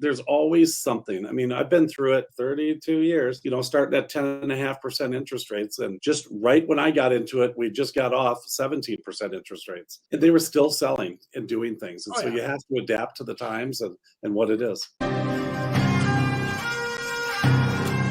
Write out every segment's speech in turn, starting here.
There's always something. I mean, I've been through it 32 years, starting at 10.5% interest rates. And just right when I got into it, we just got off 17% interest rates. And they were still selling and doing things. And you have to adapt to the times and what it is.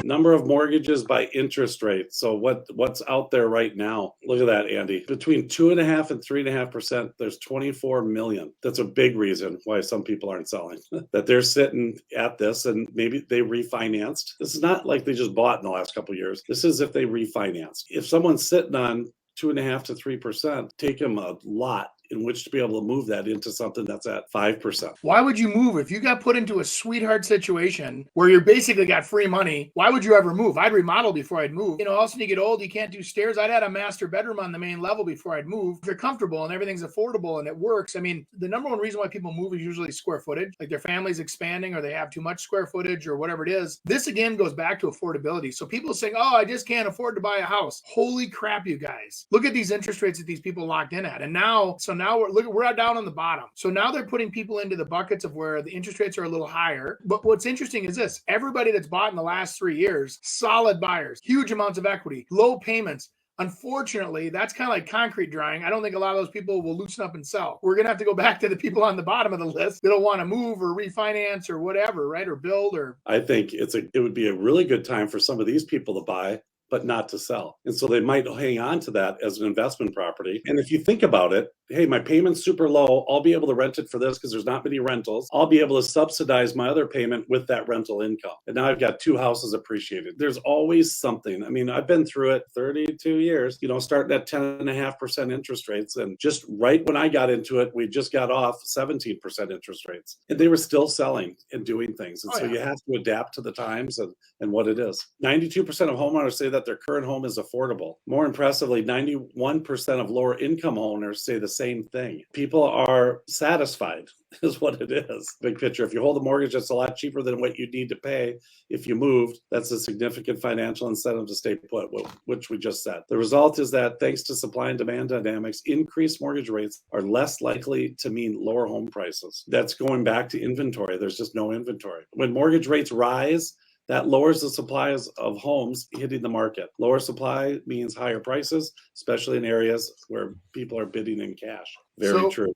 Number of mortgages by interest rate. So what's out there right now? Look at that, Andy. Between 2.5% and 3.5%, there's 24 million. That's a big reason why some people aren't selling. That they're sitting at this and maybe they refinanced. This is not like they just bought in the last couple of years. This is if they refinanced. If someone's sitting on 2.5% to 3%, take them a lot in which to be able to move that into something that's at 5%. Why would you move? If you got put into a sweetheart situation where you basically got free money, why would you ever move? I'd remodel before I'd move. All of a sudden you get old, you can't do stairs. I'd had a master bedroom on the main level before I'd move. If you're comfortable and everything's affordable and it works, I mean, the number one reason why people move is usually square footage, like their family's expanding or they have too much square footage or whatever it is. This again goes back to affordability. So people saying, oh, I just can't afford to buy a house. Holy crap, you guys. Look at these interest rates that these people locked in at. And now we're down on the bottom. So now they're putting people into the buckets of where the interest rates are a little higher. But what's interesting is this, everybody that's bought in the last 3 years, solid buyers, huge amounts of equity, low payments. Unfortunately, that's kind of like concrete drying. I don't think a lot of those people will loosen up and sell. We're going to have to go back to the people on the bottom of the list that don't want to move or refinance or whatever, right? Or build or. I think it would be a really good time for some of these people to buy, but not to sell. And so they might hang on to that as an investment property. And if you think about it, hey, my payment's super low. I'll be able to rent it for this because there's not many rentals. I'll be able to subsidize my other payment with that rental income. And now I've got two houses appreciated. There's always something. I mean, I've been through it 32 years, starting at 10.5% interest rates. And just right when I got into it, we just got off 17% interest rates. And they were still selling and doing things. And you have to adapt to the times and what it is. 92% of homeowners say that their current home is affordable. More impressively, 91% of lower income owners say the same thing. People are satisfied is what it is. Big picture. If you hold a mortgage that's a lot cheaper than what you need to pay if you moved, that's a significant financial incentive to stay put, which we just said. The result is that thanks to supply and demand dynamics, increased mortgage rates are less likely to mean lower home prices. That's going back to inventory. There's just no inventory. When mortgage rates rise, that lowers the supplies of homes hitting the market. Lower supply means higher prices, especially in areas where people are bidding in cash. Very true.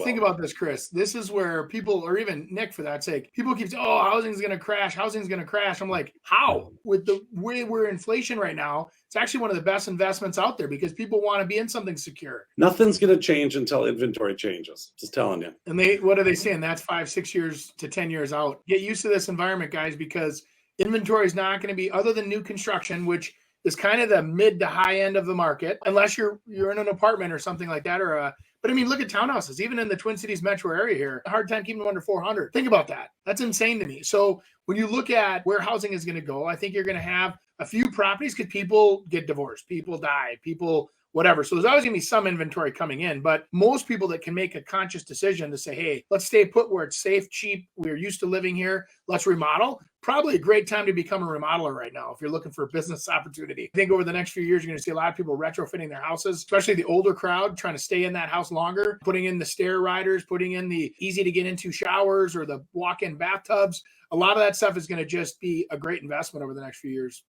Think about this, Chris. This is where people, or even Nick for that sake, people keep saying, oh, housing's going to crash. Housing's going to crash. I'm like, how? With the way we're inflation right now, it's actually one of the best investments out there because people want to be in something secure. Nothing's going to change until inventory changes. Just telling you. And what are they saying? That's 5, 6 years to 10 years out. Get used to this environment, guys, because inventory is not going to be, other than new construction, which is kind of the mid to high end of the market, unless you're in an apartment or something like that, but I mean, look at townhouses, even in the Twin Cities metro area here, a hard time keeping them under 400. Think about that. That's insane to me. So when you look at where housing is going to go, I think you're going to have a few properties because people get divorced, people die, people whatever. So there's always going to be some inventory coming in, but most people that can make a conscious decision to say, hey, let's stay put where it's safe, cheap, we're used to living here, let's remodel. Probably a great time to become a remodeler right now if you're looking for a business opportunity. I think over the next few years, you're going to see a lot of people retrofitting their houses, especially the older crowd trying to stay in that house longer, putting in the stair riders, putting in the easy to get into showers or the walk-in bathtubs. A lot of that stuff is going to just be a great investment over the next few years.